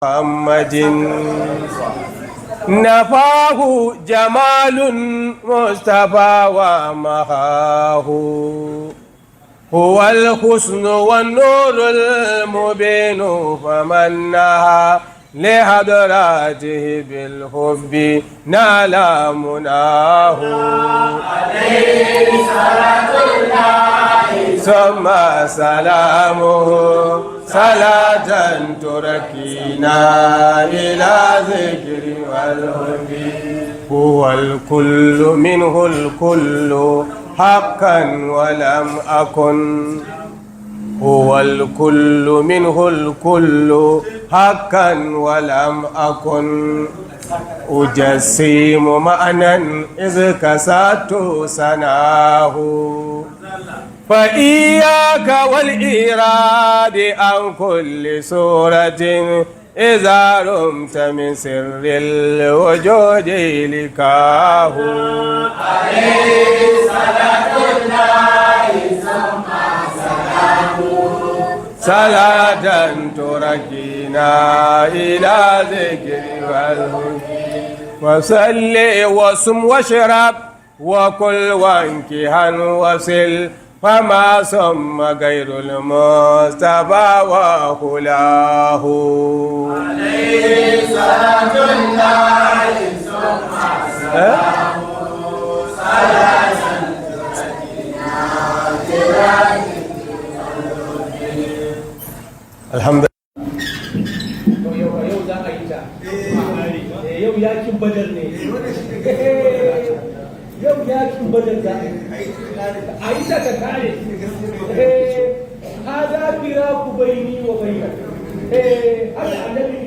محمد نفاه جمال مصطفى ومخاه هو الحسن والنور المبين فمن نهى لحضراته بالحب نال مناه عليه صلاة الله ثم سلامه صلاة تركينا إلى ذكر والحب هو الكل منه الكل حقا ولم أكن هو الكل منه الكل حقا ولم أكن أجسيم معنى إذ كسرت سناه فإياك والإراد عن كل سورة إذا رمت من سر الوجود لكاه عليه صلاة الله ثم سلامه صلاة تركينا إلى ذكر والهدي وصل وصم واشرب وكل وانكها وصل فما ثم غير المصطفى وخلاه عليه صلاة الله ثم سلامه صلاة الحمد yau yakin badar da a yi daga kare ha za fira ku bayani wa bayyana haka annabi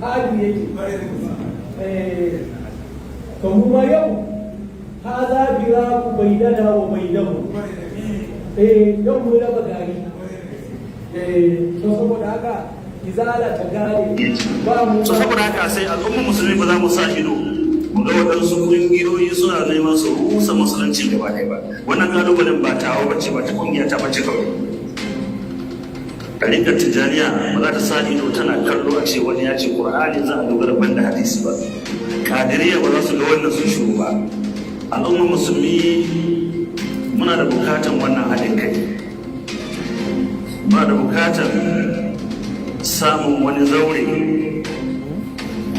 hali yake kuma yau ha za fira ku bayyana wa bayyana yau mu raba gari saboda haka izala ta gare ba mu saboda haka sai al'ummar musulmi ba za mu sa ido ga waɗansu ƙungiyoyi suna neman su rusa musulunci gaba ɗaya ba. Wannan ƙalubalen ba tawo bace ba ta ƙungiya ta bace kawai. Ɗariƙar Tijjaniya ba za ta sa ido tana kallo a ce wani ya ce Ƙur'ani za a dogara ban da hadisi ba. Ƙadiriyya ba za su ga wannan sun shiru ba. Al'ummar musulmi muna da buƙatar wannan haɗin kai. Muna da buƙatar samun wani zaure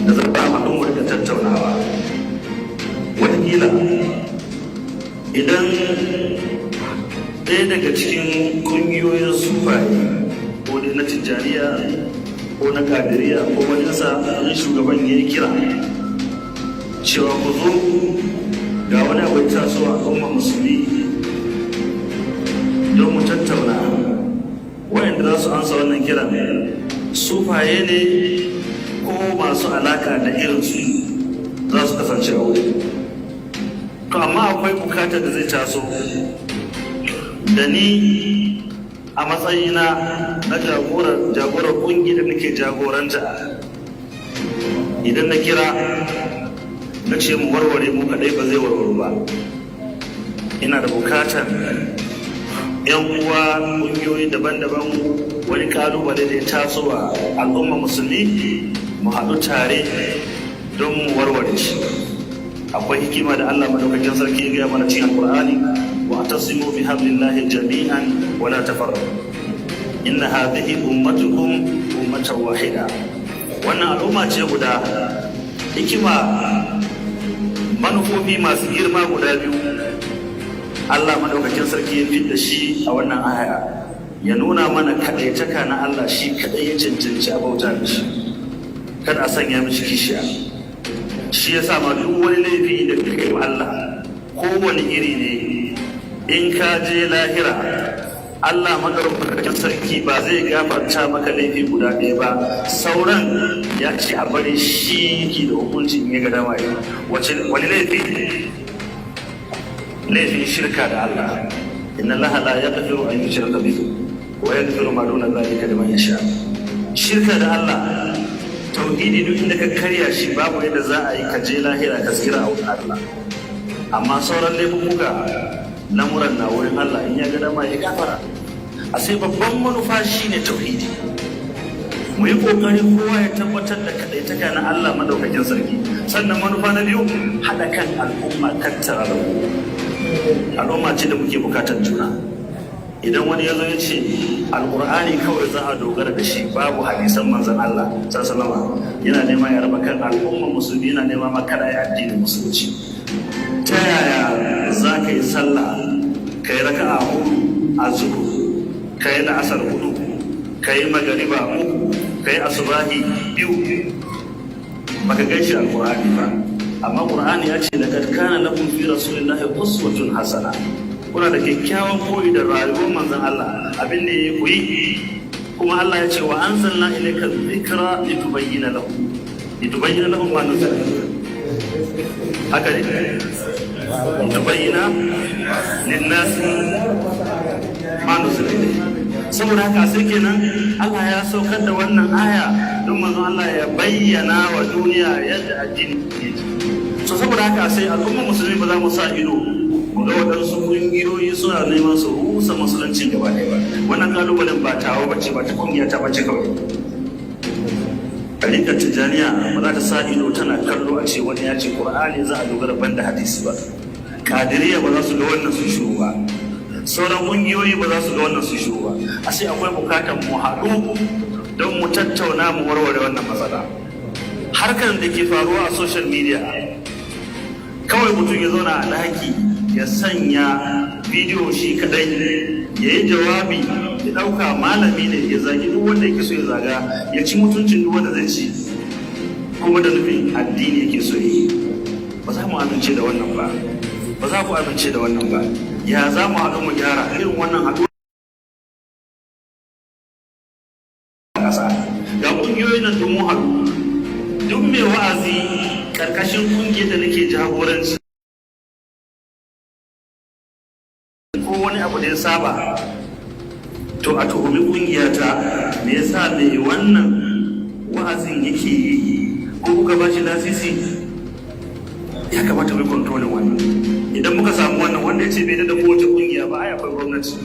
da zai ba mu ɗan da tattaunawa. Wataƙila idan ɗaya daga cikin ƙungiyoyin sufaye ko dai na tijjaniya ko na kadiriya ko wani sa in shugaban ya yi kira cewa ku zo ga wani abu ya tasowa a al'ummar musulmi don mu tattauna wayanda za su ansa wannan kira sufaye ne ko masu alaka da irinsu za su kasance a wuri. To amma akwai bukatar da zai taso da ni a matsayina na jagorar ƙungiyar da nake jagoranta idan na kira na ce mu warware mu kaɗai ba zai warware ba. Ina da bukatar 'yan uwa ƙungiyoyi daban-daban wani kalubale da ya taso a al'ummar musulmi mu haɗu tare don mu warware shi. Akwai hikima da Allah madaukakin sarki ya gaya mana cikin Al-Qur'ani wa tasimu bi hablillahi jami'an wa la tafarraqu inna hadhihi ummatukum ummatan wahida. Wannan al'umma ce guda, hikima manufofi masu girma guda biyu Allah madaukakin sarki ya fidda shi a wannan aya ya nuna mana kadaitaka na Allah shi kadai ya cancanci a bauta da shi, kada a sanya mishi kishiya. Shi ya sa ma duk wani laifi da kai wa Allah kowane iri ne in ka je lahira Allah madaukakin sarki ba zai gafarta maka laifi guda ɗaya ba, sauran ya ce a bari shi ke da hukuncin ya ga dama yi. Wani laifi? Laifin shirka da Allah. Inna Allah la yaghfiru an yushraka bihi wa yaghfiru ma duna dhalika liman yasha. Shirka da Allah, tauhidi duk inda ka karya shi babu yadda za a yi ka je lahira ka tsira a wurin Allah. Amma sauran laifuka lamuran na wurin Allah in ya ga dama ya gafara. A sai babban manufa shine tauhidi. mu yi kokari kowa ya tabbatar da kadaitaka na Allah madaukakin sarki. Sannan manufa na biyu, haɗa kan al'umma, tattara al'umma ce da muke bukatar juna. Idan wani ya zo ya ce alƙur'ani kawai za a dogara da shi, babu hadisan manzon Allah sallallahu alaihi, yana nema ya raba kan al'umma musulmi, yana nema ma kada ya addinin musulunci. Ta yaya za ka yi sallah ka yi raka'a 4 a zuhur, ka yi la'asar 4, ka yi magariba 3, ka yi asubahi 2, baka gaishe alƙur'ani ba? Amma ƙur'ani ya ce laqad kana lakum fi rasulillahi uswatun hasana, kuna da kyakkyawan koyi da rayuwar manzon Allah, abin da ya koyi. Kuma Allah ya ce wa anzalna ilayka dhikra litubayyana lahum ma nuzila. Haka ne, litubayyana lin-nas ma nuzila. Saboda haka sai kenan Allah ya saukar da wannan aya don manzon Allah ya bayyana wa duniya yadda addini yake. So saboda haka sai al'ummar musulmi ba za mu sa ido ga waɗansu ƙungiyoyi suna neman su rusa musulunci gaba ɗaya ba. Wannan ƙalubalen ba tawo bace, ba ta ƙungiya ta bace kawai. Ɗariƙar Tijjaniya ba za ta sa ido tana kallo a ce wani ya ce Ƙur'ani za a dogara ban da hadisi ba. Ƙadiriya ba za su ga wannan su shiru ba. Sauran ƙungiyoyi ba za su ga wannan su shiru ba. A sai akwai bukatar mu haɗu don mu tattauna mu warware wannan matsala. Harkar da ke faruwa a social media, kawai mutum ya zauna a ɗaki ya sanya bidiyo shi kadai, ya yi jawabi, ya ɗauka malami ne, ya zagi duk wanda yake so ya zaga, ya ci mutuncin duk wanda zai ci, kuma da nufin addini yake so yi. Ba za mu amince da wannan ba, ba za ku amince da wannan ba. Ya za mu haɗu mu gyara irin wannan haɗu a ƙasa? Ga ƙungiyoyin nan duk mu haɗu, duk mai wa'azi ƙarƙashin ƙungiyar da nake jagoranci ko wani abu da ya saba, to a tuhumi ƙungiyata, me yasa mai wannan wa'azin yake yi, ko kuka ba shi lasisi? Ya kamata mai kontrolin wannan. Idan muka samu wannan, wanda ya ce bai da kowace ƙungiya ba, ai akwai gwamnati,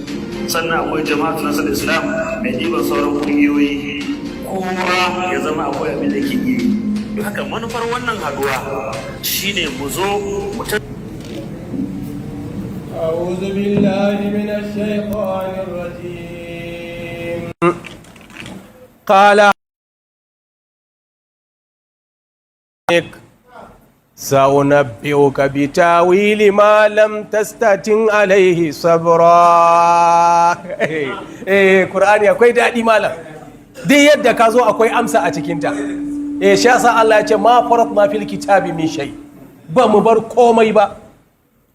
sannan akwai jama'atu nasar Islam mai ɗiban sauran ƙungiyoyi, kowa ya zama akwai abin da ke yi. Don haka manufar wannan haduwa shine mu zo mu أعوذ بالله من الشيطان الرجيم. قال سأنبئك بتاويل ما لم تستطع عليه صبرا. Qur'ani akwai daɗi malam, duk yadda ka zo akwai amsa a cikinta. Shi yasa Allah ya ce ma faratna fil kitabi min shay, ba mu bar komai ba.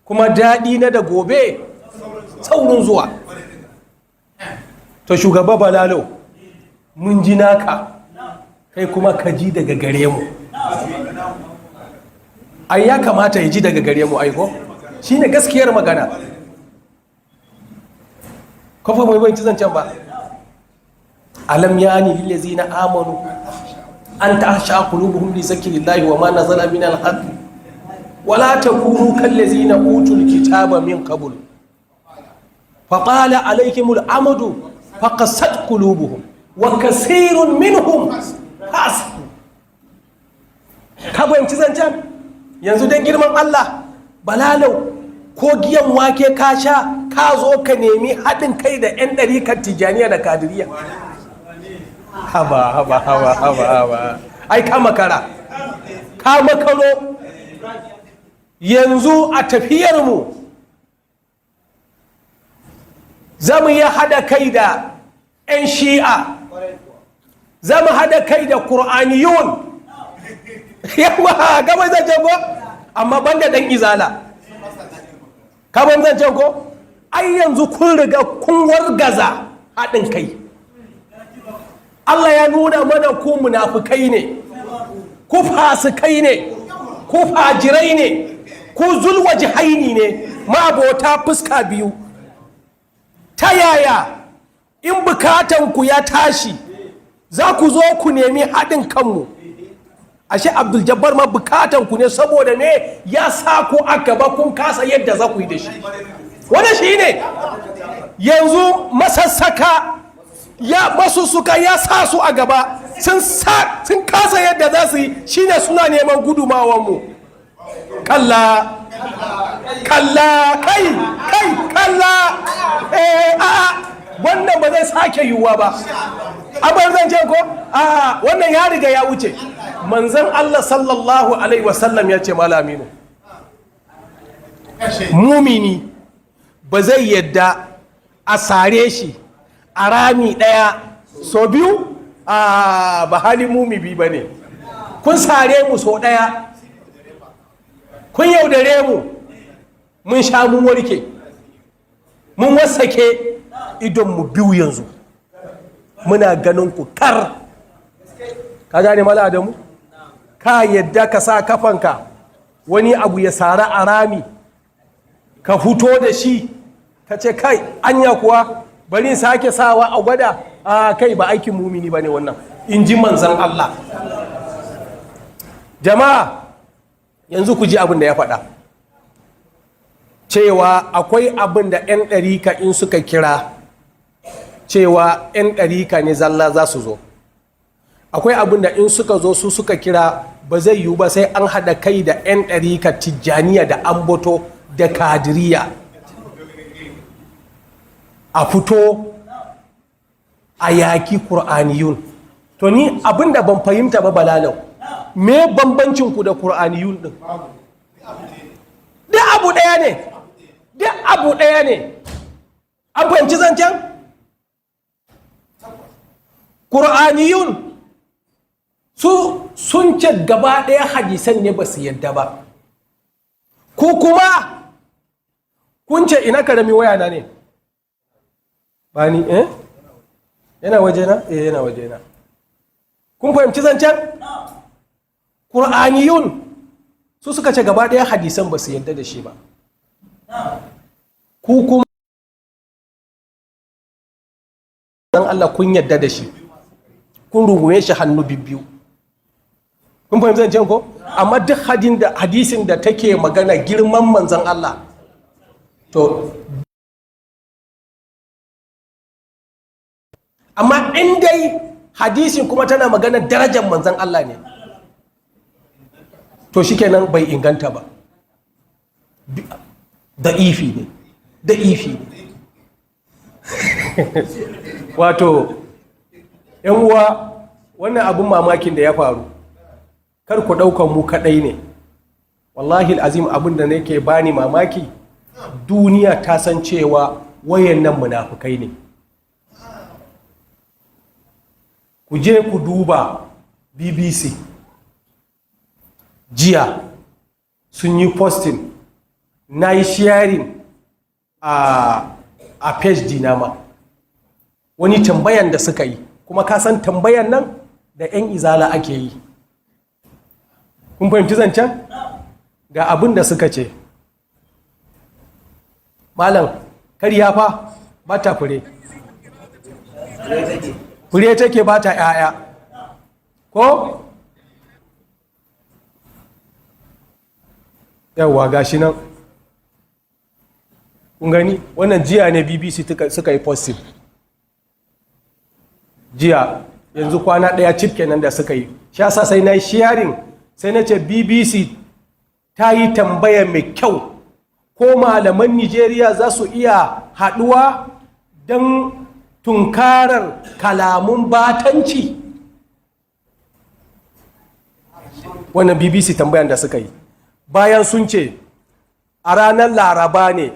Kuma daɗi na da gobe saurin zuwa. To shugaba Bala Lau, mun ji naka, kai kuma ka ji daga gare mu. Ai ya kamata ya ji daga gare mu aiko, shine gaskiyar magana. Kofa mai bai ci zancen ba. Alam yani lillazina amanu an ta'asha qulubuhum li zikrillahi wa ma nazala min al-haqq ولا تكونوا كالذين أوتوا الكتاب من قبل فطال عليهم الأمد فقست قلوبهم وكثير منهم فاسقون. ka fahimci zancen yanzu don girman Allah? Bala Lau, ko giyan wake ka sha ka zo ka nemi haɗin kai da 'yan ɗarikar Tijjaniya da Kadiriya? haba ai ka makara, ka makaro. Yanzu a tafiyarmu za mu yi haɗa kai da 'yan shi'a, za mu haɗa kai da ƙur'aniyun. Yawa gaba zancen ko? Amma banda ɗan izala. Kaban zancen ko? Ai yanzu kun riga kun wargaza haɗin kai. Allah ya nuna mana ku munafukai ne, ku fasikai ne, ku fajirai ne, ku zulwaji haini ne, mabota fuska biyu. Ta yaya in bukatanku ya tashi za ku zo ku nemi haɗin kanmu? Ashe Abdul Jabbar ma bukatanku ne, saboda ne ya sa ku a gaba kun kasa yadda za ku yi da shi. Wani shi ne yanzu masassaka ya masussuka ya sa su a gaba, sun kasa yadda za su yi, shine suna neman gudumawanmu. Kalla kai kalla, wannan ba zai sake yiwuwa ba. Abin zan ce ko wannan ya riga ya wuce. Manzon Allah sallallahu alaihi wasallam ya ce malaminu, mumini ba zai yadda a sare shi a rami ɗaya so biyu, ba hali mumini ba ne. Kun sare mu so ɗaya, kun yaudare mu, mun sha mun warke, mun wasake idonmu biyu yanzu, muna ganin ku kar. Ka gane mala Adamu? Ka yadda ka sa kafanka wani abu ya sara a rami, ka fito da shi ka ce kai anya kuwa bari sake sawa a gwada, kai ba aikin mumini ba ne wannan, in ji manzan Allah. Jama'a yanzu ku ji abin da ya faɗa, cewa akwai abin da 'yan ɗarika in suka kira cewa 'yan ɗarika ne zalla za su zo, akwai abin da in suka zo su suka kira ba zai yiwu ba sai an haɗa kai da 'yan ɗarika tijjaniya da ambato da kadiriya, a fito a yaki ƙur'aniyun. To ni abin da ban fahimta ba Bala Lau, me bambancinku da ƙur'aniyun ɗin? Duk abu ɗaya ne, duk abu ɗaya ne. An fahimci zancen? ƙur'aniyun sun ce gaba ɗaya hadisan ne ba su yadda ba, ko kuma kun ce ina karami waya na ne ba ni yana waje na yana waje na. Kun fahimci zancen? ƙur'aniyun su suka ce gaba ɗaya hadisan ba su yadda da shi ba, ku kuma dan Allah kun yadda da shi, kun rungume shi hannu bibbiyu. Kun fahimci zancen ko? Amma duk hadisin da take magana girman manzan Allah, to amma in dai hadisin kuma tana magana darajar manzan Allah ne, to shikenan bai inganta ba, da ifi ne. Wato yan uwa, wannan abun mamakin da ya faru, kar ku ɗaukan mu kaɗai ne. Wallahi azim, abin da nake bani mamaki, duniya ta san cewa wayannan munafukai ne. Ku je ku duba BBC jiya sun yi posting, na yi sharing a page dinama wani tambayan da suka yi, kuma ka san tambayan nan da 'yan izala ake yi. Kun fahimci zancen? Ga abin da suka ce, malam kariya fa ba ta fure take ba ta 'ya'ya ko? Yawwa gashi nan kun gani, wannan jiya ne BBC suka yi posting jiya, yanzu kwana ɗaya cif kenan da suka yi. Shasa sai na yi sharing, sai na ce BBC ta yi tambaya mai kyau, ko malaman Nigeria za su iya haɗuwa don tunkarar kalamun batanci. Wannan BBC tambayan da suka yi, bayan sun ce a ranar Laraba ne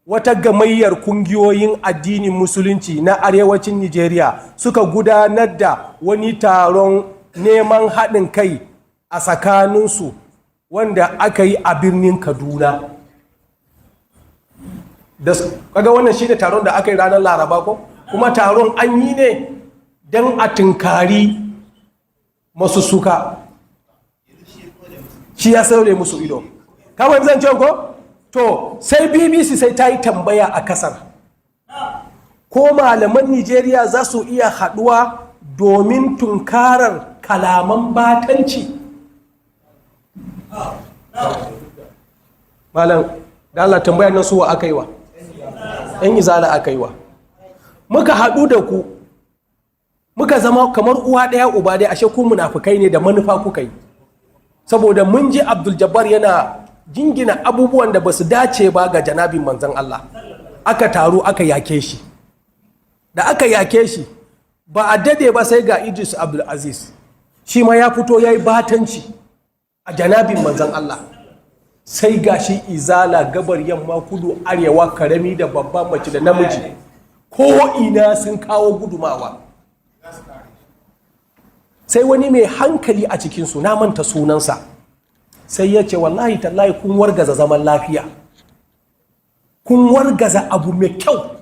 wata gamayyar kungiyoyin addinin musulunci na arewacin Nigeria suka gudanar da wani taron neman haɗin kai a tsakaninsu wanda aka yi a birnin Kaduna. Kaga wannan shi ne taron da aka yi ranar Laraba ko? Kuma taron an yi ne don a tunkari masu suka. Shi ya saure musu ido. Kawai zan ce ko? To, sai BBC sai ta yi tambaya a kasar. Ko malaman Nigeria za su iya haɗuwa domin tunkarar kalaman batanci? Malam, da Allah tambaya nan suwa aka yi wa? 'Yan izala aka yi wa. Muka haɗu da ku, muka zama kamar uwa ɗaya uba ɗaya, ashe ku munafukai ne da manufa kuka yi. Saboda mun ji Abdul Jabbar yana jingina abubuwan da ba su dace ba ga janabin manzon Allah, aka taru aka yake shi. Da aka yake shi ba a dade ba sai ga Idris Abdul Aziz shi ma ya fito ya yi batanci a janabin manzon Allah. Sai ga shi izala gabar yamma kudu arewa karami da babban mace da namiji ko ina sun kawo gudumawa. Sai wani mai hankali a cikinsu, na manta sunansa, sai ya ce wallahi tallahi kun wargaza zaman lafiya, kun wargaza abu mai kyau.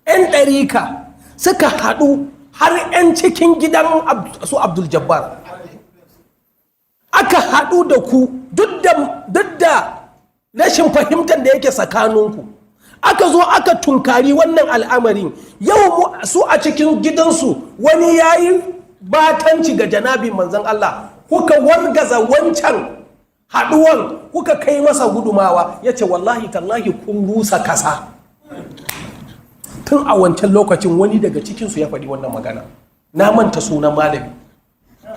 'Yan ɗarika suka haɗu har 'yan cikin gidan su Abdul Jabbar aka haɗu da ku duk da rashin fahimtar da yake tsakaninku, aka zo aka tunkari wannan al'amarin. Yau su a cikin gidansu wani yayi batanci ga janabin manzon Allah, kuka wargaza wancan haɗuwan, kuka kai masa gudumawa. Ya ce wallahi tallahi kun rusa kasa. Tun a wancan lokacin wani daga cikinsu ya faɗi wannan magana, na manta sunan malami.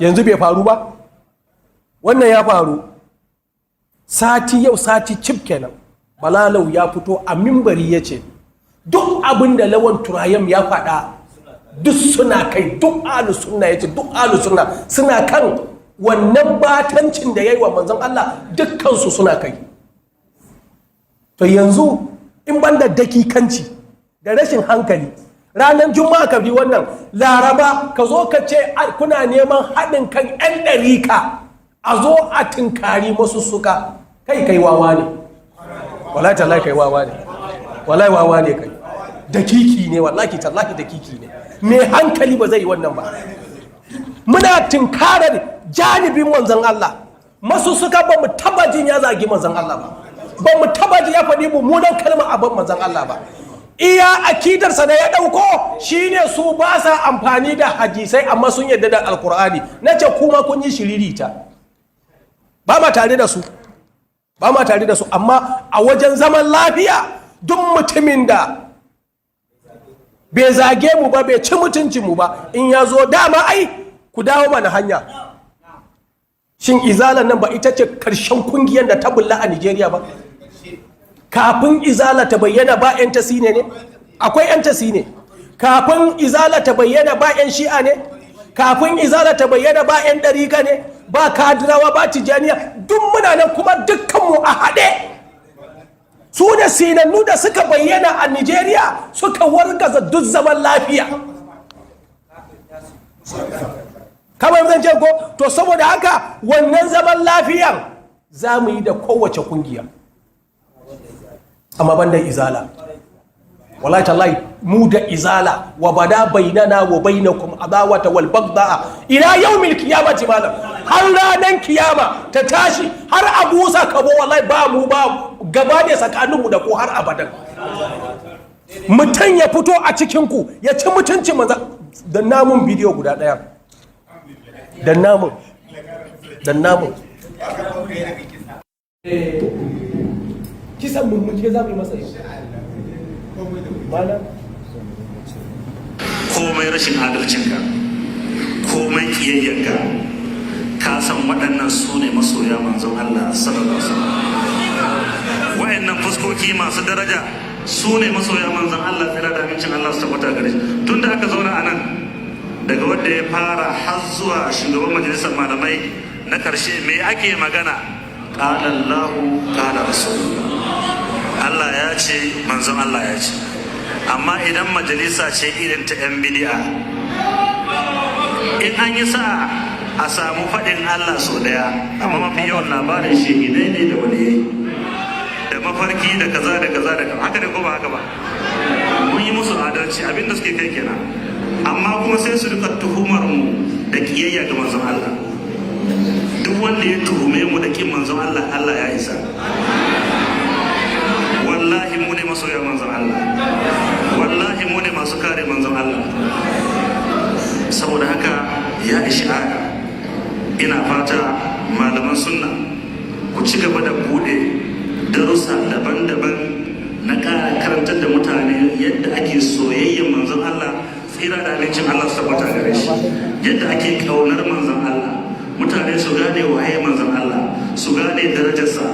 Yanzu bai faru ba? Wannan ya faru yau sati cif kenan. Bala Lau ya fito a mimbari ya ce duk abin da Lawan Turayam ya faɗa duk suna kai, duk ahlus sunna, ya ce duk ahlus sunna suna kan wannan batancin da ya yi wa manzon Allah, dukkansu suna kai. To yanzu in banda dakikanci da rashin hankali, ranar juma'a ka bi wannan, laraba ka zo ka ce kuna neman haɗin kan 'yan ɗarika a zo a tinkari masu suka. Kai wawa ne, wallahi tallahi kai wawa ne, wallahi wawa ne kai, dakiki ne, wallahi tallahi dakiki ne. Mai hankali ba zai yi wannan ba. Muna tinkarar janibin manzon Allah, masu suka ba mu taba jin ya zagi manzon Allah ba mu taba jin ya faɗi mummunan kalma a ban manzon Allah ba. Iya akidarsa da ya ɗauko shine su ba sa amfani da hadisai amma sun yarda da alkur'ani. Na ce kuma kun yi shiririta, ba ma tare da su, amma a wajen zaman lafiya duk mutumin da bai zage mu ba, bai ci mutuncin mu ba, in ya zo dama ai ku dawo mana hanya. Shin izalan nan ba ita ce karshen kungiyar da ta bulla a Nigeria ba? Kafin izala ta bayyana ba 'yan tasine ne? Akwai 'yan tasine. Kafin izala ta bayyana ba 'yan shi'a ne? Kafin izala ta bayyana ba 'yan ɗarika ne? Ba kadirawa, ba tijaniya, duk muna nan kuma dukkanmu a haɗe. Su ne sinannu da suka bayyana a Nigeria suka wargaza duk zaman lafiya. Kamar zan ce ko, to saboda haka wannan zaman lafiyan za mu yi da kowace kungiya. Amma ban da izala, wallahi tallahi mu da izala wa bada bainana wa bainakum adawata wal bagdaa ila yawmil qiyamati malam, har ranan kiyama ta tashi, har a busa kabo, wallahi ba mu ba gaba ne tsakanin mu da ku har abadan. Mutum ya fito a cikin ku ya ci mutuncin manzo. Dan namun bidiyo guda daya, dan namun kisan mummuke za mu yi masa yau. Komai rashin adalcinka, komai kiyayyanka, ka san waɗannan su ne masoya manzon Allah sallallahu alaihi wasallam. Wayannan fuskoki masu daraja su ne masoya manzon Allah, tsira da amincin Allah su tabbata gare shi. Tunda aka zauna a nan, daga wanda ya fara har zuwa shugaban majalisar malamai na ƙarshe, me ake magana? Qala Allahu qala Rasulullah. Allah ya ce, manzon Allah ya ce. Amma idan majalisa ce irin ta 'yan bidi'a, in an yi sa'a a samu faɗin Allah sau ɗaya, amma mafi yawan labarin shehidai ne da waliyai da mafarki da kaza da kaza da kaza. Haka ne ko ba haka ba? Mun yi musu adalci, abinda suke kai kenan. Amma kuma sai su rika tuhumar mu da kiyayya ga manzon Allah. Duk wanda ya tuhume mu da kin manzon Allah, Allah ya isa. Wallahi mu ne masoya manzon Allah, wallahi mu ne masu kare manzon Allah. Saboda haka ya ishi aya, ina fata malaman sunna ku ci gaba da bude darussa daban-daban na karantar da mutane yadda ake soyayyen manzon Allah tsira da abincin Allah su tabbata gare shi yadda ake kaunar manzon Allah, mutane su gane waye manzon Allah, su gane darajarsa,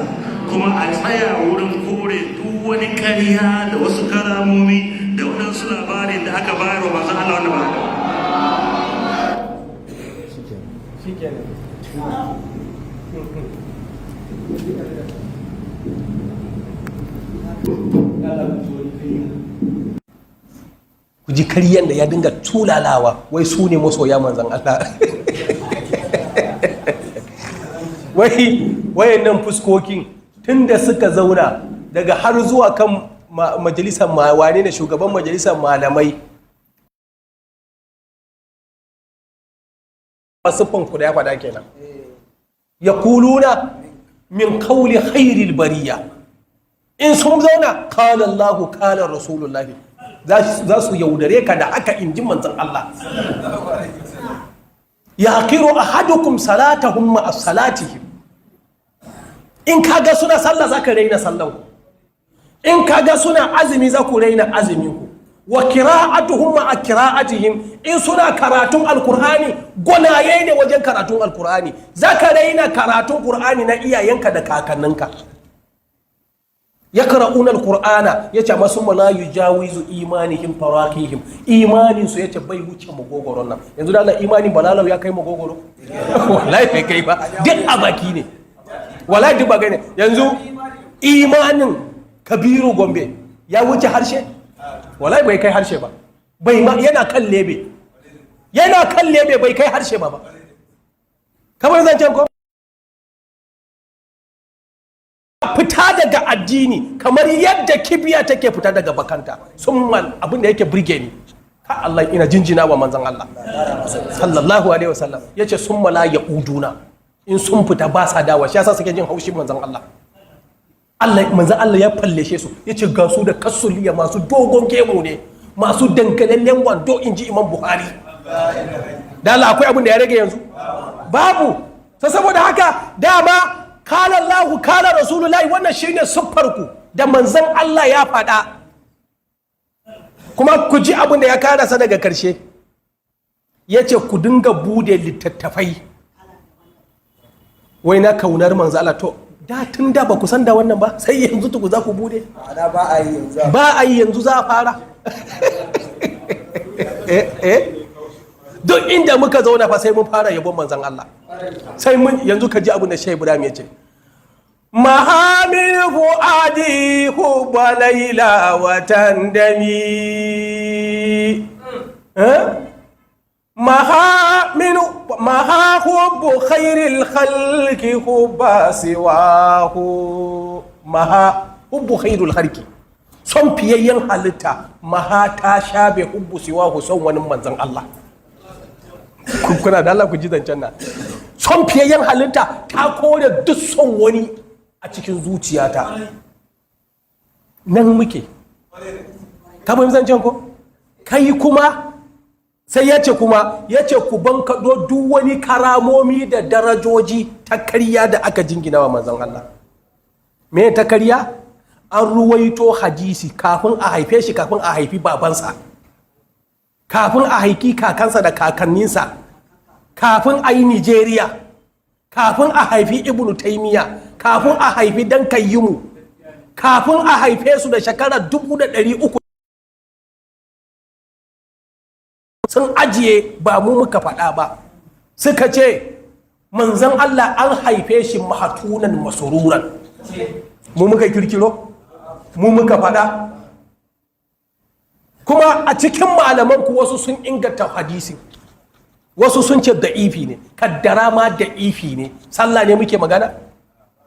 kuma a tsaya wurin kore duk wani ƙarya da wasu karamomi da waɗansu labarin da aka bayar wa manzon Allah wanda ba haka. Ku ji karyan da ya dinga tulalawa wai su ne masoya manzan Allah. Wayannan fuskokin tun da suka zauna daga har zuwa kan majalisar wane ne shugaban majalisar malamai siffan ku da ya faɗa kenan, ya kuluna min kauli khairil bariya, in sun zauna kala Allahu kala Rasulullahi, za su yaudare ka da aka inji manzan Allah. Ya kiro ahadukum salatahum ma'a salatihim, in kaga suna sallah za ka raina sallan ku, in kaga suna azumi za ku raina azumin ku, wa kira'atuhum ma'a kira'atihim, in suna karatun alkur'ani gwanaye ne wajen karatun alkur'ani, za ka raina karatun qur'ani na iyayenka da kakanninka. Yaqra'una alqur'ana yace masu la yujawizu imanihim farakihim, imanin su yace bai wuce magogoron nan. Yanzu da Allah imanin Bala Lau ya kai magogoro? Wallahi bai kai ba, duk a baki ne. Wallahi duk baki ne. Yanzu imanin Kabiru Gombe ya wuce harshe? Wallahi bai kai harshe ba. Bai ma yana kan lebe. Yana kan lebe bai kai harshe ba. Kamar zancen ko fita daga addini kamar yadda kibiya take fita daga bakanta. Sun abin da yake burge ni, ka Allah ina jinjina wa manzon Allah sallallahu alaihi wasallam, yace sun la yauduna, in sun fita ba sa dawa, shi yasa suke jin haushin manzon Allah. Manzon Allah ya fallashe su, yace ga su da kasuliya masu dogon gemu ne, masu dankalallen wando, inji Imam Buhari. Da Allah akwai abin da ya rage yanzu? Babu. Saboda haka dama kala Allahu kala Rasulullahi, wannan shine siffarku da manzon Allah ya faɗa. Kuma ku ji abin da ya karasa daga karshe, yace ku dinga bude littattafai wai na kaunar manzon Allah. To da tun da ba ku san da wannan ba, sai yanzu tuku za ku bude? Ba a yi yanzu za a fara. Duk inda muka zauna fa sai mun fara yabon manzon Allah, sai mun yanzu ka ji abin da Shehu Ibrahim ya ce, mahamin fu'adi hubba laila wa tandami, maha hubbu khairil khalqi hubba siwahu, maha hubbu khairul khalqi, son fiyayyen halitta, maha ta shabe hubbu siwahu, son wani manzon Allah. Kuna da Allah ku ji zancen nan, son fiyayyen halitta ta kore duk son wani a cikin zuciyata. Nan muke, ka fahimci zancen ko? Kai kuma sai ya ce ku bankaɗo duk wani karamomi da darajoji ta karya da aka jingina wa manzon Allah. Me ta karya? An ruwaito hadisi kafin a haife shi, kafin a haifi babansa, kafin a haiki kakansa da kakanninsa, kafin a yi Nigeria, kafin a haifi Ibn Taymiya, kafin a haifi Dan Kayyimu, kafin a haife su da shekarar 300 sun ajiye, ba mu muka faɗa ba. Suka ce manzon Allah an haife shi mahatunan masururan. Mu muka kirkiro? Mu muka faɗa? Kuma a cikin malaman ku wasu sun inganta hadisi, wasu sun ce da'ifi ne, kaddara ma da'ifi ne. Sallah ne muke magana,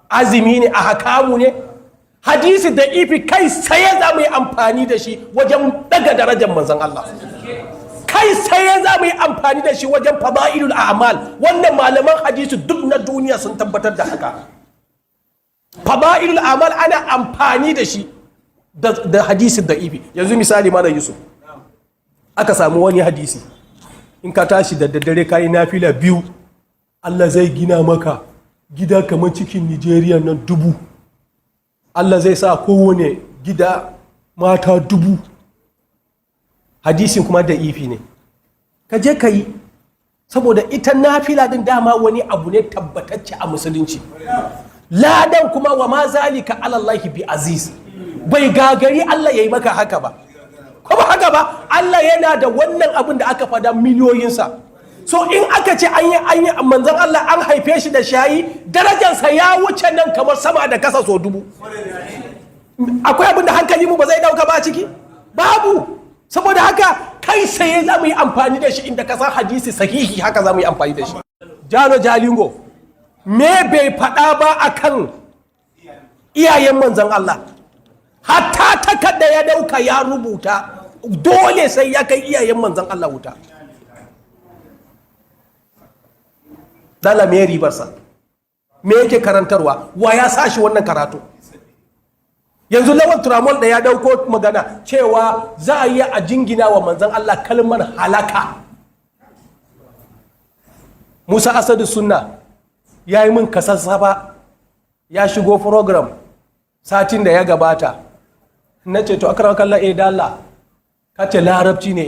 azumi ne, a hakamu ne. Hadisi da'ifi kai sai za mu yi amfani da shi wajen daga darajar manzon Allah, kai sai za mu yi amfani da shi wajen fada'ilul a'mal. Wannan malaman hadisi duk na duniya sun tabbatar da haka. Fada'ilul a'mal ana amfani da shi da hadisin da'ifi. Yanzu misali mana Yusuf, aka samu wani hadisi, in ka tashi da daddare kayi nafila 2, Allah zai gina maka gida kamar cikin Nigeria nan 1000. Allah zai sa kowane gida mata 1000. hadisin kuma da ifi ne, ka je ka yi, saboda ita nafila din dama wani abu ne tabbatacce a musulunci. Ladan kuma wa ma zalika alallahi bi aziz, bai gagari Allah ya yi maka haka ba, ko ba haka ba. Allah yana da wannan abin da aka fada miliyoyinsa. So in aka ce an yi manzon Allah an haife shi da shayi, darajarsa ya wuce nan kamar sama da kasa so 1000. Akwai abin da hankali mu ba zai dauka ba ciki, babu. Saboda haka kai sai za mu yi amfani da shi, inda ka san hadisi sahihi haka za mu yi amfani da shi. Jalo Jalingo me bai faɗa ba akan iyayen manzon Allah, hatta takarda ya dauka ya rubuta dole sai ya kai iyayen manzon Allah wuta. Dala me ribarsa, me yake karantarwa, wa ya sa shi wannan karatu? Yanzu Lawan Turamol da ya dauko magana cewa za a yi a jingina wa manzan Allah kalmar halaka. Musa Asadu Sunna ya yi min kasassafa, ya shigo program satin da ya gabata, na ce to akara kalla dala ka ce larabci ne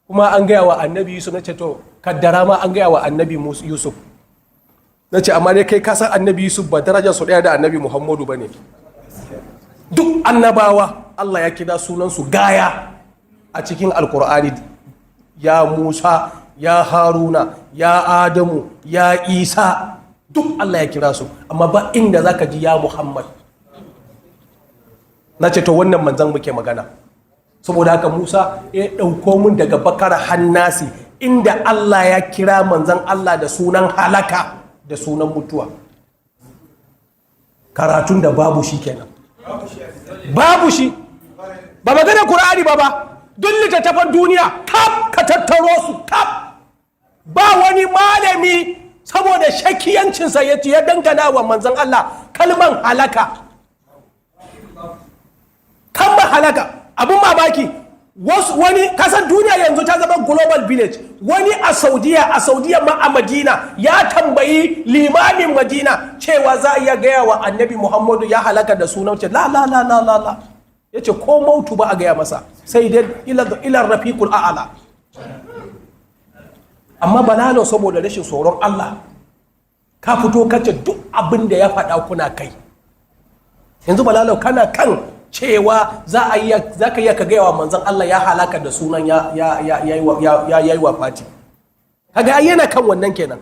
kuma an gaya wa annabi Yusuf, na ce to kaddara ma an gaya wa annabi Yusuf, na ce amma dai kai kasan annabi Yusuf ba darajar su daya da annabi Muhammadu ba ne. Duk annabawa Allah ya kira sunansu gaya a cikin alkur'ani, ya Musa, ya Haruna, ya Adamu, ya Isa, duk Allah ya kira su, amma ba inda za ka ji ya Muhammad. Na ce to wannan manzan muke magana, saboda haka Musa ya ɗauko mun daga bakara hannasi inda Allah ya kira manzan Allah da sunan halaka da sunan mutuwa, karatun da babu shi kenan. Babu shi, ba magana Kur'ani ba, duk littattafan duniya kaf ka tattaro su kaf, ba wani malami saboda shakiyancinsa ya dangana wa manzon Allah kalman halaka. Kalman halaka abin mamaki, wani kasan duniya yanzu ta zama global village. Wani a Saudiya ma a Madina ya tambayi limamin Madina cewa za a iya gaya wa annabi Muhammadu ya halaka da sunan ce la ya ce ko mautu ba a gaya masa, sai dai ilar rafiqul a'ala. Amma Bala Lau saboda rashin tsoron Allah ka fito kace duk abin da ya faɗa kuna kai. Yanzu Bala Lau kana kan cewa za ka iya ka gaya wa manzon Allah ya halaka da sunan ya yi wa fati. Kaga yana kan wannan kenan,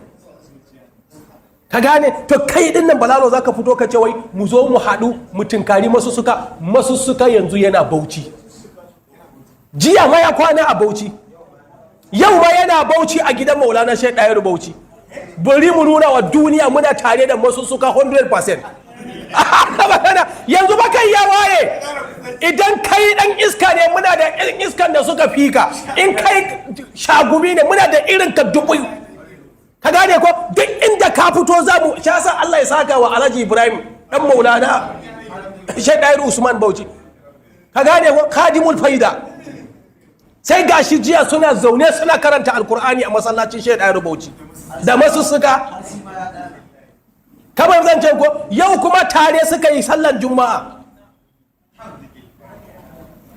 ka gane. To kai din nan Bala Lau za ka fito ka ce wai mu zo mu haɗu mu tinkari masussuka yanzu yana Bauchi, jiya ma ya kwana a Bauchi, yau ma yana Bauchi a gidan Maulana Shehu Aliyu Bauchi. Bari mu nuna wa duniya muna tare da masussuka 100%. Yanzu ba kai ya waye, idan kai dan iska ne muna da irin iskan da suka fika, in kai shagumi ne muna da irin ka dubu. Ka gane ko duk inda ka fito za mu shasa. Allah ya saka wa Alhaji Ibrahim dan Maulana Shehu Aliyu Usman Bauchi, ka gane ko Khadimul Faida. Sai gashi jiya suna zaune suna karanta Alkur'ani a masallacin Shehu Aliyu Bauchi da masussuka. Kamar zancen ko yau kuma tare suka yi sallan Juma'a.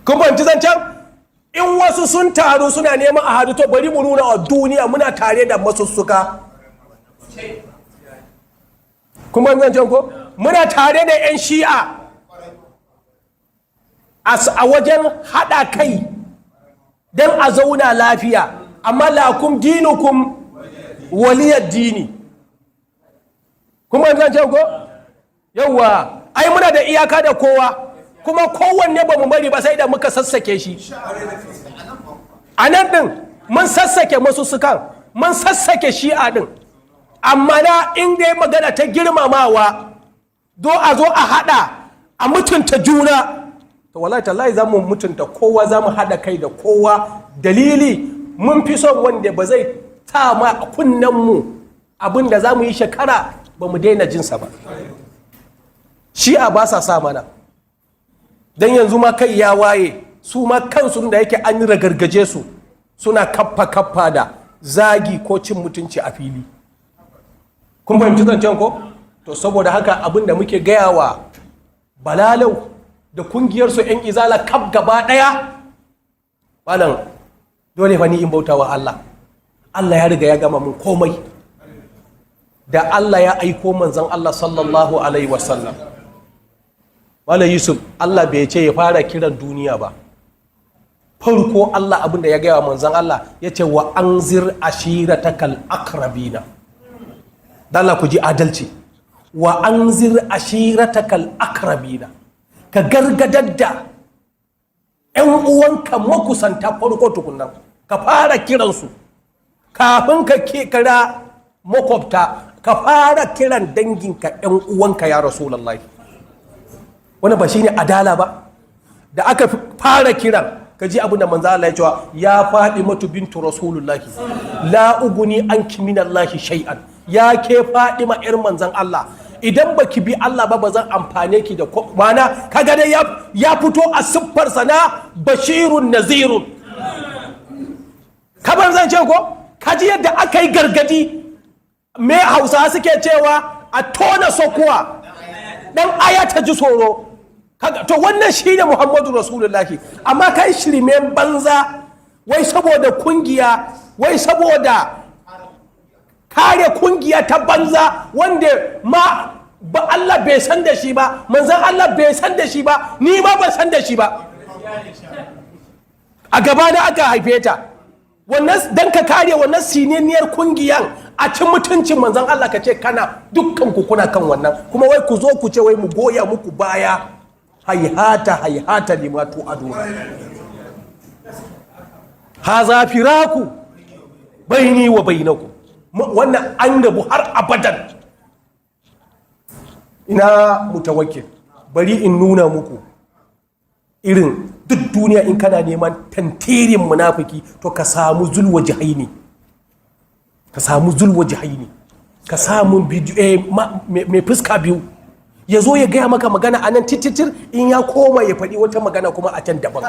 Kun fahimci zancen? In wasu sun taru suna neman a hadu, to bari mu nuna wa duniya muna tare da masussuka. Kun fahimci zancen ko muna tare da 'yan Shi'a a wajen haɗa kai don a zauna lafiya, amma lakum dinukum waliyar dini. Kuma zan ce ko yauwa ai muna da iyaka da kowa, kuma kowanne ba mu bari ba sai da muka sassake shi. A nan ɗin mun sassake masussukan, mun sassake Shi'a ɗin, amma na in dai magana ta girmamawa a zo a haɗa a mutunta juna, to wallahi tallahi za mu mutunta kowa, za mu haɗa kai da kowa. Dalili mun fi son wanda ba zai ta ma a kunnenmu abin da za mu yi shekara ba mu daina jinsa ba. Shi'a ba sa sa mana, don yanzu ma kai ya waye, su ma kansu da yake an ragargaje su suna kaffa da zagi ko cin mutunci a fili. Kun fahimci zancen ko? To saboda haka abin da muke gaya wa Bala Lau da kungiyarsu 'yan izala kaf gaba ɗaya, malam dole fa ni in bautawa Allah. Allah ya riga ya gama mun komai. Da Allah ya aiko manzon Allah sallallahu alaihi wasallam, malam Yusuf, Allah bai ce ya fara kiran duniya ba. Farko Allah abinda ya gaya wa manzon Allah ya ce wa anzir ashiratakal akrabina. Dan Allah ku ji adalci. Wa anzir ashiratakal akrabina. Ka gargadar da 'yan uwanka makusanta farko tukunan, ka fara kiransu kafin ka kira makwabta, ka fara kiran danginka 'yan uwanka ya Rasulullahi. Wani ba shine adala ba? Da aka fara kiran, ka ji abin da manzo Allah ya cewa ya faɗi matu bintu Rasulullahi la uguni anki minallahi shay'an. Ya ke faɗi ma 'yar manzon Allah, idan baki bi Allah ba zan amfane ki da kwana. Kaga dai ya fito a siffarsa na bashirun nazirun. Kamar zan ce ko kaji yadda aka yi gargadi. Me Hausa suke cewa a tona sokuwa dan aya ta ji tsoro. To wannan shine Muhammadu Rasulullahi. Amma kai shirmen banza, wai saboda kungiya, wai saboda kare kungiya ta banza wanda ma ba Allah bai san da shi ba, manzan Allah bai san da shi ba, ni ma ban san da shi ba. A gaba na aka haife ta. Wannan dan ka kare wannan sineniyar kungiyan a cin mutuncin manzan Allah, ka ce kana dukkan ku kuna kan wannan, kuma wai ku zo ku ce wai mu goya muku baya. Haihata haihata limatu aduna. Haza firaku baini wa bainakum. Wannan an rabu har abadan. Ina mutawakkil, bari in nuna muku irin duk duniya in kana neman tantirin munafiki to ka samu zulwa jihaini, ka samu zulwa jihaini, ka samu bidiyo mai fuska biyu, ya zo ya gaya maka magana a nan tititir, in ya koma ya faɗi wata magana kuma a can daban.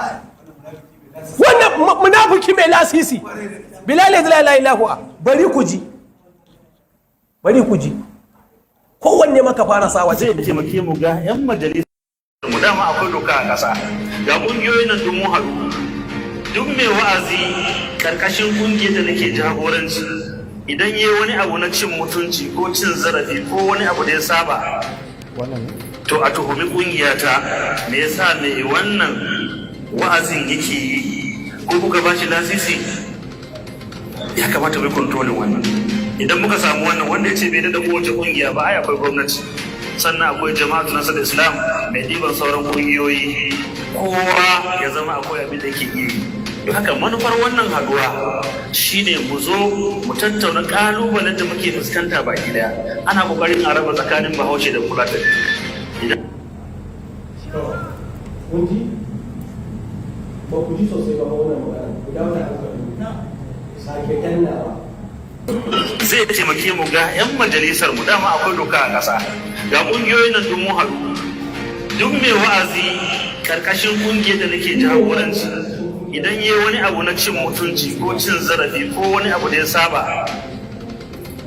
Wannan munafiki mai lasisi bilal la ilaha, bari ku ji, bari ku ji, kowanne maka fara sawa zai taimake mu ga 'yan majalisar mu. Dama akwai doka a ƙasa, ga ƙungiyoyin nan dun mu haɗu, duk mai wa'azi ƙarƙashin ƙungiyar da nake jagoranci, idan yi wani abu na cin mutunci ko cin zarafi ko wani abu da ya saba, to a tuhumi ƙungiyata, me yasa mai wannan wa'azin yake yi, ko kuka ba shi lasisi? Ya kamata mai kontrolin wannan. Idan muka samu wannan, wanda ya ce bai da kowace kungiya ba, ai akwai gwamnati, sannan akwai jama'atu nasar islam mai ɗiban sauran kungiyoyi, kowa ya zama akwai abin da yake yi. Don haka manufar wannan haduwa shine mu zo mu tattauna kalubalen da muke fuskanta baki daya. Ana kokarin a raba tsakanin Bahaushe da Fulani. Ba ku ji sosai ba wannan magana, ku dawo da hankali, sake dannawa. Zai taimake mu ga 'yan majalisar mu, dama akwai doka a ƙasa, ga ƙungiyoyin nan dun mu haɗu, duk mai wa'azi ƙarƙashin ƙungiyar da nake jagoranci, idan yi wani abu na cin mutunci ko cin zarafi ko wani abu da ya saba,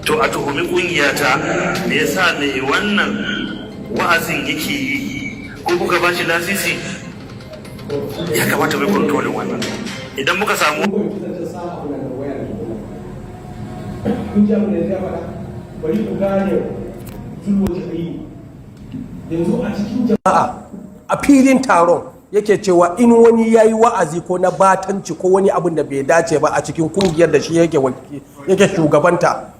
to a tuhumi ƙungiyata, me yasa mai wannan wa'azin yake yi, ko kuka ba shi lasisi? Ya kamata mai kontrolin wannan. Idan muka samu kun ji abin da ya faɗa, bari ku gane zulwa jihaini. Yanzu a cikin jama'a a filin taron yake cewa in wani ya yi wa'azi ko na batanci ko wani abin da bai dace ba a cikin kungiyar da shi yake shugabanta,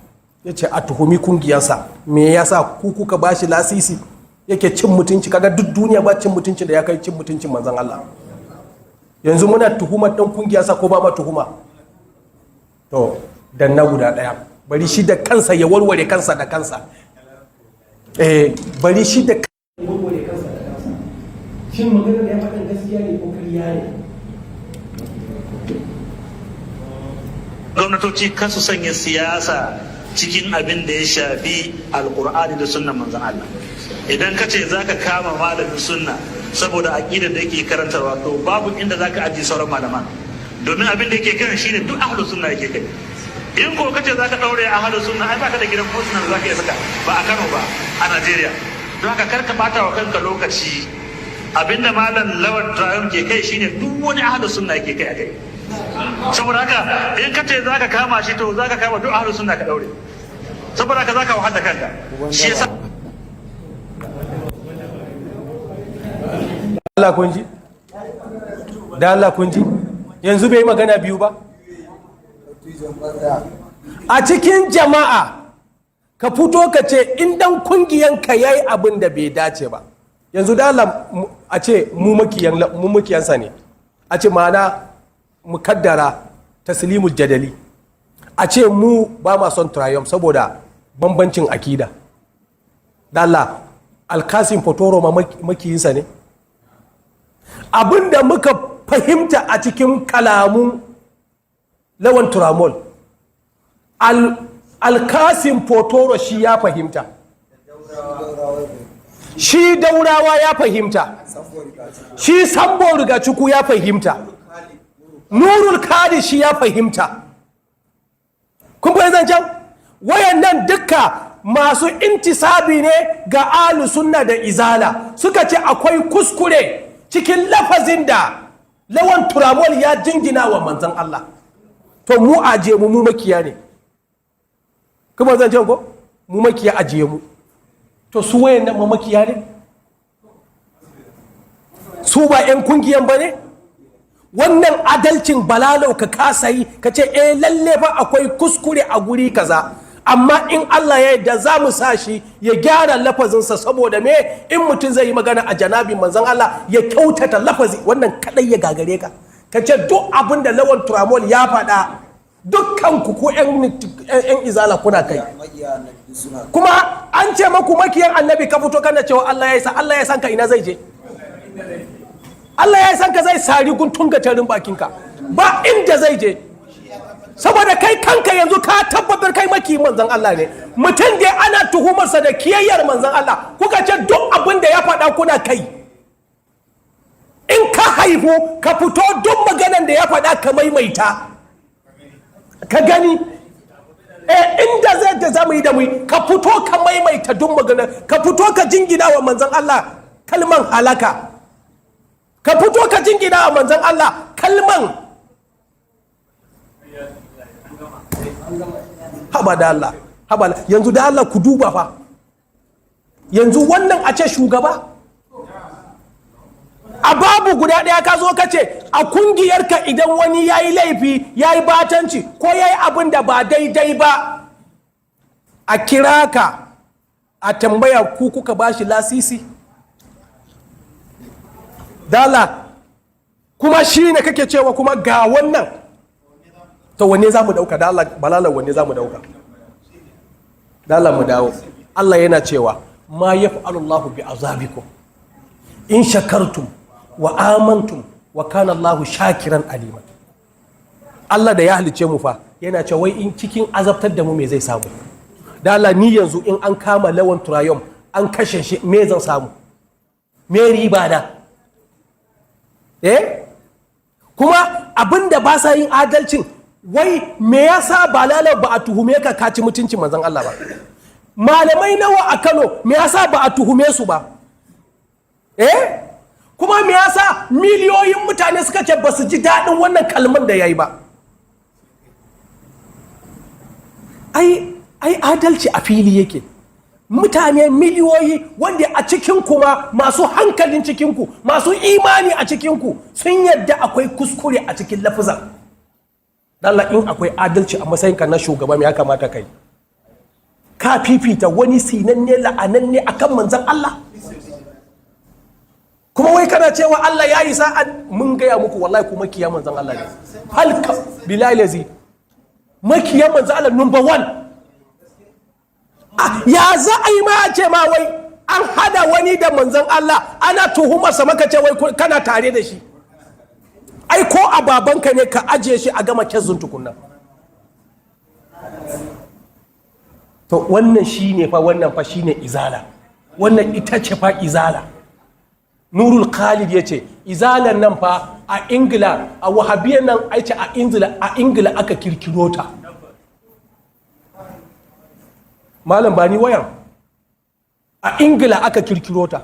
ya ce a tuhumi kungiyarsa, me yasa ku kuka ba shi lasisi yake cin mutunci. Kaga duk duniya ba cin mutunci da ya kai cin mutuncin manzon Allah. Yanzu muna tuhumar ɗan kungiyarsa ko ba ma tuhuma? To dan na guda ɗaya, bari shi da kansa ya warware kansa da kansa. Bari shi da kansa ya warware kansa da kansa. Shin maganar da ya faɗin gaskiya ne ko ƙarya ne? gwamnatoci kan su sanya siyasa cikin abin da ya shafi alkur'ani da sunnan manzon Allah. Idan ka ce za ka kama malamin sunna saboda aƙidar da yake karantarwa, to babu inda za ka ajiye sauran malaman, domin abin da yake kan shi ne duk ahlus sunna yake kai. In ko ka ce za ka ɗaure ahlus sunna, ai baka da gidan fursunan da za ka iya saka, ba a Kano ba, a Najeriya. Don haka kar ka ɓata wa kanka lokaci. Abinda malam Lawan Trayon ke kai shine duk wani ahlus sunna yake kai a kai. saboda haka in ka ce za ka kama shi to za ka kama duk ahlus sunna ka daure, saboda haka za ka wahala kanka. Shi yasa Allah kun ji? Da Allah kun ji? Yanzu bai magana biyu ba? A cikin jama'a ka fito ka ce in dan kungiyanka yayi abin da bai dace ba. Yanzu da Allah a ce mu makiyansa ne. A ce ma'ana mu kaddara taslimul jadali. A ce mu ba ma son triumph saboda bambancin akida. Da Allah Alkasim Fotoro ma makiyinsa ne. Abinda muka fahimta a cikin kalamun Lawan Turamol, Alkasim Fotoro shi ya fahimta, shi Daurawa ya fahimta, shi Sambo Rigacuku ya fahimta, Nurul Kadi shi ya fahimta. Kun fahimta zancen? Wayannan dukka masu intisabi ne ga Ahlus Sunna da Izala, suka ce akwai kuskure cikin lafazin da Lawan Turamol ya jingina wa manzon Allah. To mu aje mu makiya ne. Kuma zan ce ko mu makiya aje mu. To su wayannan mu makiya ne? Su ba ƴan kungiyan ba ne? Wannan adalcin Bala Lau ka kasa yi ka ce lalle fa akwai kuskure a guri kaza. Amma in Allah ya yarda za mu sa shi ya gyara lafazinsa, saboda me in mutum zai yi magana a janabin manzon Allah ya kyautata lafazi, wannan kadai ya gagare ka. Ka ce duk abin da Lawan Turamol ya faɗa dukkan ku ko 'yan izala kuna kai, kuma an ce maku makiyan annabi ka fito kana cewa Allah ya san ka ina zai je. Allah ya san ka zai sari guntun gatarin bakinka ba inda zai je, saboda kai kanka yanzu ka tabbatar kai makiyin manzon Allah ne. Mutum da ana tuhumarsa da kiyayyar manzon Allah, kuka ce duk abin da ya faɗa kuna kai. In ka haifu ka fito duk maganan da ya faɗa ka maimaita ka gani, inda zai da zamu yi da mu ka fito ka maimaita duk maganan, ka fito ka jingina wa manzon Allah kalman halaka, ka fito ka jingina wa manzon Allah kalman haba da Allah, haba yanzu da Allah ku duba fa, yanzu wannan a ce shugaba a babu guda ɗaya ka zo ka ce a kungiyarka idan wani ya yi laifi, ya yi batanci ko ya yi abin da ba daidai ba, a kira ka a tambaya ku kuka ba shi lasisi dala, kuma shi ne kake cewa kuma ga wannan. To wanne za mu ɗauka dala? Bala Lau wanne za mu ɗauka? Dala mu dawo. Allah yana cewa ma yaf'alu Allahu bi azabikum in shakartum wa amantum wa kana Allahu shakiran aliman. Allah da ya halice mu fa yana cewa wai in cikin azabtar da mu me zai samu? Dala ni yanzu in an kama Lawan Turayom an kashe shi me zan samu? Me riba na? Kuma abinda ba sa yin adalcin, wai me yasa Bala Lau ba a tuhume ka kaci mutuncin manzon Allah ba? Malamai nawa a Kano me yasa ba a tuhume su ba? Kuma me yasa miliyoyin mutane suka ce ba su ji daɗin wannan kalman da yayi ba? Ai adalci a fili yake. Mutane miliyoyi wanda a cikin kuma masu hankalin cikinku, masu imani a cikinku sun yadda akwai kuskure a cikin lafazan. Allah in akwai adalci a matsayinka na shugaba me ya kamata kai? Ka fifita wani sinanne la'ananne akan manzon Allah? Kuma wai kana cewa Allah ya yi sa'an, mun gaya muku wallahi ku makiya manzon Allah ne. Halka bilal lazi makiya manzon Allah number 1. Ya za a yi ma a ce ma wai an hada wani da manzon Allah ana tuhumarsa maka ce wai kana tare da shi? Ai ko a babanka ne ka ajiye shi a gama kezzun tukunna. To wannan shine fa, wannan fa shine izala, wannan ita ce fa izala. Nurul Khalid ya ce izalan nan fa a Ingila, a wahabiyan nan aice a Ingila aka kirkiro ta. Malam ba ni wayan, a Ingila aka kirkiro ta.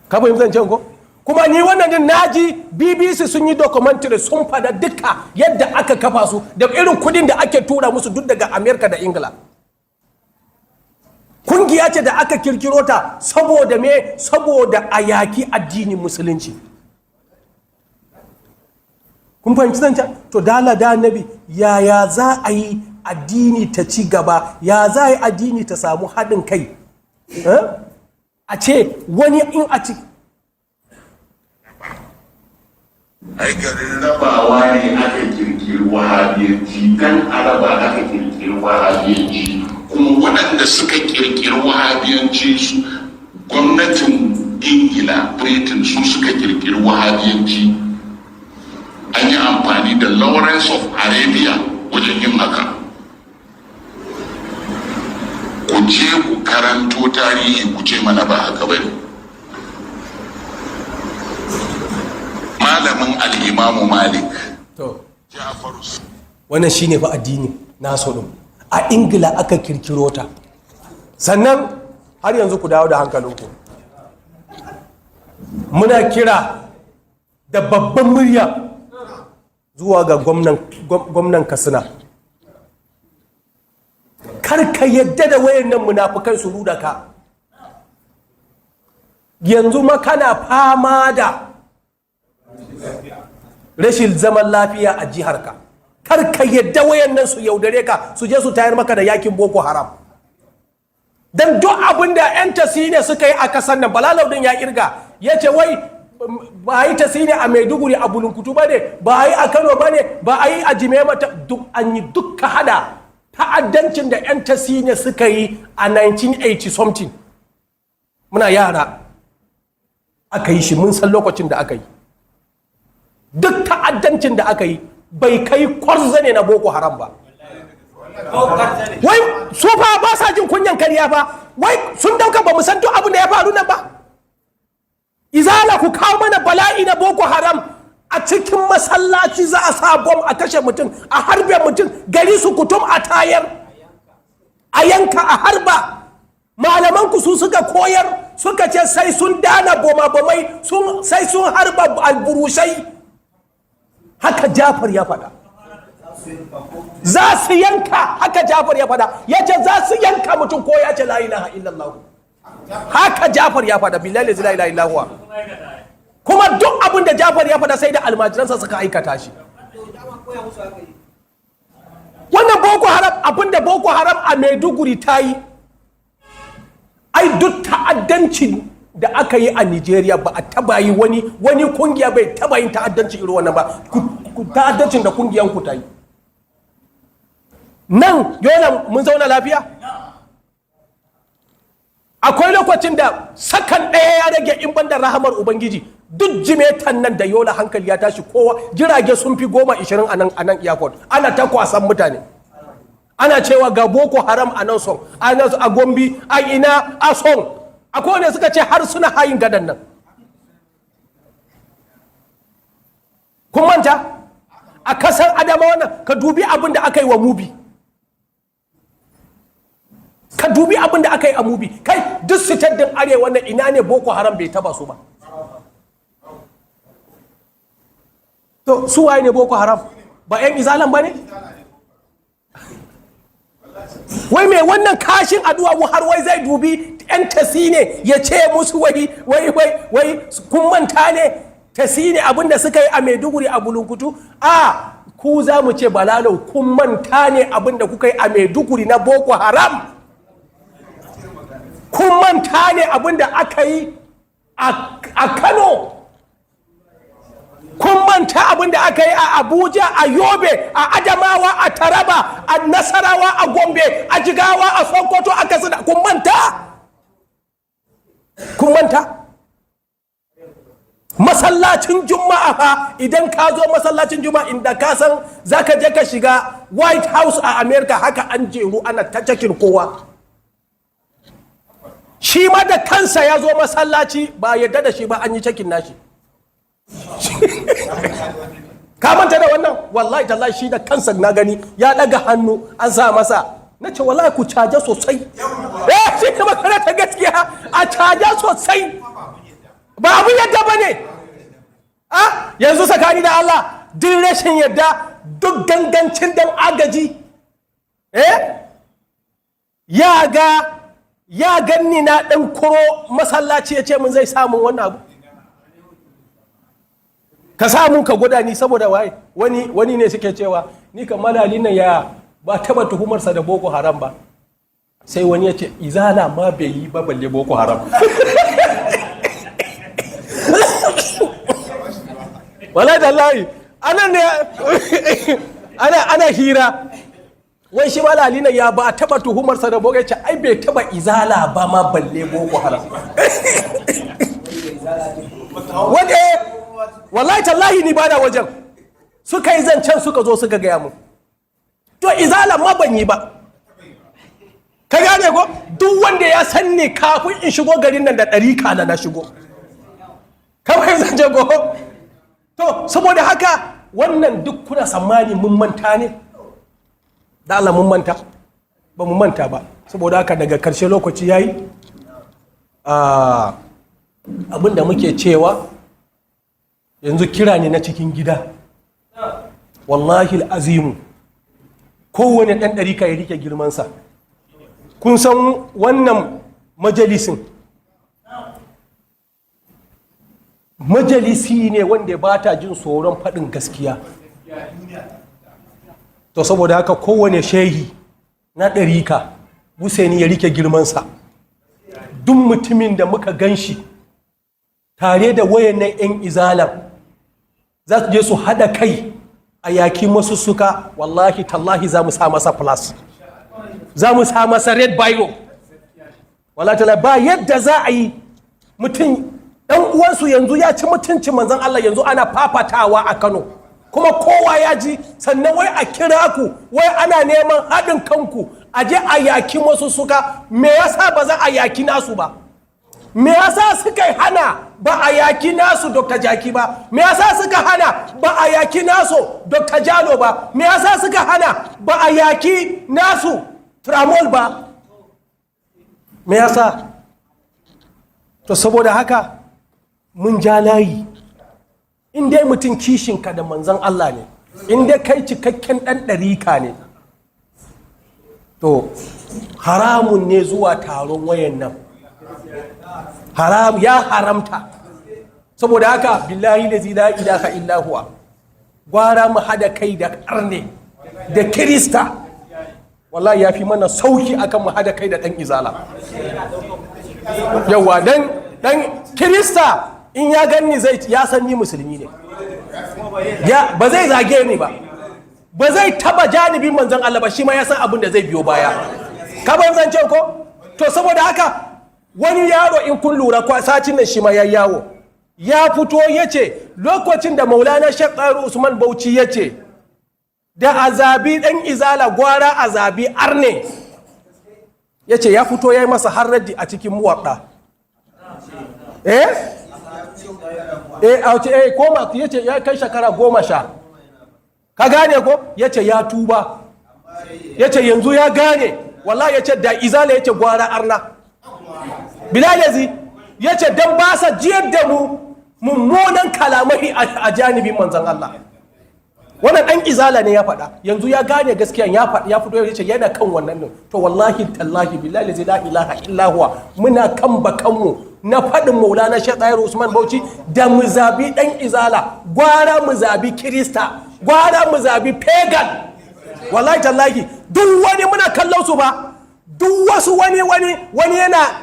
Ka fahimci zancen ko? kuma ni wannan din naji BBC sun yi documentary sun fada duka yadda aka kafa su da irin kudin da ake tura musu duk daga Amerika da Ingila. Kungiya ce da aka kirkiro ta saboda me? Saboda a yaki addinin musulunci. Kun fahimci zancen? To dala da annabi yaya za a yi addini ta ci gaba, ya za a yi addini ta samu haɗin kai? A ce wani in a ci garin rabawa ne aka kirkiri wahabiyanci, kan araba aka kirkiri wahabiyanci, kuma waɗanda suka kirkiri wahabiyanci su gwamnatin Ingila, Britain su suka kirkiri wahabiyanci. An yi amfani da Lawrence of Arabia wajen yin haka. Ku je ku karanto tarihi ku ce mana ba haka bane. Malamin al'imamu Malik. To, wannan shi ne fa addini naso ɗin. A Ingila aka kirkiro ta. Sannan har yanzu ku dawo da hankalinku. Muna kira da babban murya zuwa ga gwamnan Katsina. Kar ka yadda da wayannan munafukan su ruda ka. Yanzu ma kana fama da rashin zaman lafiya a jiharka. Kar ka yadda wayannan su yaudare ka su je su tayar maka da yakin Boko Haram. Dan duk abin da 'yan tasine suka yi a kasan nan, Bala Lau din ya kirga ya ce wai ba a yi tasine a Maiduguri a Bulunkutu ba ne, ba a yi a Kano ba ne, ba a yi a Jimema, duk an yi dukka hada ta'addancin da 'yan tasine suka yi a 1980 something. Muna yara aka yi shi, mun san lokacin da aka yi. Duk ta'addancin da aka yi bai kai kwarzane na Boko Haram ba. Wai su fa ba sa jin kunyan kariya ba, wai sun dauka ba mu san duk abin da ya faru nan ba. Izala ku kawo mana bala'i na Boko Haram a cikin masallaci, za a sa bom a kashe mutum, a harbe mutum, gari su kutum a tayar, a yanka, a harba. Malaman ku su suka koyar, suka ce sai sun dana boma-bomai, sai sun harba alburushai. Haka Jafar ya faɗa. Za su yanka, haka Jafar ya faɗa. Ya ce za su yanka mutum ko ya ce la ilaha illallah. Haka Jafar ya faɗa, billahi la ilaha illallah. Kuma duk abin da Jafar ya faɗa sai da almajiransa suka aikata shi. Wannan Boko Haram, abin da Boko Haram a Maiduguri ta yi, ai duk ta'addanci da aka yi a Nigeria ba a taba yi wani kungiya bai taba yin ta'addanci irin wannan ba. Ta'addancin da kungiyan ku ta yi nan Yola mun zauna lafiya. Akwai lokacin da sakan ɗaya ya rage in banda rahamar Ubangiji, duk jimetan nan da Yola hankali ya tashi, kowa jirage sun fi 10-20 a nan airport, ana ta kwasan mutane, ana cewa ga Boko Haram a nan son, a Gombe, a ina, a son. Akwai wanda suka ce har suna hayin gadan nan. Kun manta a kasar Adamawa nan, ka dubi abin da aka yi wa Mubi, ka dubi abin da aka yi a Mubi. Kai duk sitar din arewa nan ina ne Boko Haram bai taba su ba? To su waye ne Boko Haram? Ba 'yan izalan ba ne? Wai mai wannan kashin addu'a har wai zai dubi 'yan tasine ya ce musu wai kun manta ne tasine abinda suka yi a Maiduguri a Bulunkutu? A ku za mu ce Bala Lau, kun manta ne abinda kuka yi a Maiduguri na Boko Haram? Kun manta ne abinda aka yi a Kano? Kun manta abin da aka yi a Abuja, a Yobe, a Adamawa, a Taraba, a Nasarawa, a Gombe, a Jigawa, a Sokoto, a Katsina? Kun manta? Kun manta? Masallacin Juma'a fa, idan ka zo masallacin Juma'a inda ka san za ka je ka shiga White House a America, haka an jeru ana ta cakin kowa. Shi ma da kansa ya zo masallaci, ba yadda da shi ba, an yi cakin nashi. Ka manta da wannan? Wallahi tallahi shi da kansa na gani ya daga hannu an sa masa. Na ce wallahi ku caja sosai. Shi ne makarata gaskiya, a caja sosai. Ba abu yadda ba ne. yanzu tsakani da Allah duk rashin yadda duk gangancin dan agaji ya ganni na ɗan kuro masallaci ya ce mun zai samun wannan abu ka samu ka gwada ni saboda waye wani ne suke cewa ni kan malali nan ya ba taba tuhumarsa da boko haram ba sai wani ya ce izala ma bai yi ba balle boko haram wala da layi ana hira wai shi malali nan ya ba taba tuhumarsa da boko ya ce ai bai taba izala ba ma balle boko haram wanda wallahi tallahi ni bada wajen suka yi zancen suka zo suka gaya mu to izala ma ban yi ba ka gane ko duk wanda ya san ne kafin in shigo garin nan da ɗarika na shigo kawai zance ko to saboda haka wannan duk kuna tsammani mun manta ne da Allah mun manta ba mu manta ba saboda haka daga karshe lokaci yayi abinda muke cewa yanzu kira ne na cikin gida wallahi azimu kowane ɗan ɗarika ya rike girmansa kun san wannan majalisi ne wanda ba ta jin tsoron faɗin gaskiya to saboda haka kowane shehi na ɗarika Husaini ya rike girmansa duk mutumin da muka gan shi tare da wayannan 'yan izalan za su je su haɗa kai a yaki masu suka wallahi tallahi za mu sa masa plus za mu sa masa red biro wallahi tallahi ba yadda za a yi mutum ɗan uwansu yanzu ya ci mutuncin manzon Allah yanzu ana fafatawa a Kano kuma kowa ya ji sannan wai a kira ku wai ana neman haɗin kanku a je a yaki masu suka me yasa ba za a yaki nasu ba me yasa suka hana ba a yaki nasu Dr. Jaki ba me yasa suka hana ba a yaki nasu Dr. Jalo ba me yasa suka hana ba a yaki nasu Tramol ba me yasa to saboda haka mun ja layi in dai mutum kishinka da manzon Allah ne in dai kai cikakken ɗan ɗarika ne to haramun ne zuwa taron wayan nan ya haramta saboda haka billahi la ilaha illa huwa gwara mu hada kai da karne da kirista wallahi ya fi mana sauki akan mu hada kai da dan izala yawa dan kirista in ya ganni ya san ni musulmi ne ba zai zage ni ba zai taba janibin manzon Allah ba shi ma ya san abin da zai biyo baya ka ban zance ko to saboda haka wani yaro in kun lura sacin nan shi ma ya yawo ya fito ya ce lokacin da maulana Sheikh Tsaro Usman Bauchi ya ce da azabi ɗan izala gwara azabi arne ya ce ya fito ya yi masa harraddi a cikin muwaɗa koma ya ce ya kai shekara 10 ka gane ko ya ce ya tuba ya ce yanzu ya gane wallahi ya ce da izala ya ce gwara arna bilalazi ya ce don ba sa jiyar da mu mummunan kalamai a janibin manzan Allah wannan ɗan izala ne ya faɗa yanzu ya gane gaskiya ya fito ya ce yana kan wannan nan to wallahi tallahi bilalazi la ilaha illahuwa muna kan bakanmu na faɗin maulana Sheikh Tsayar Usman Bauchi da mu zabi ɗan izala gwara mu zabi kirista gwara mu zabi pagan wallahi tallahi duk wani muna kallon su ba duk wasu wani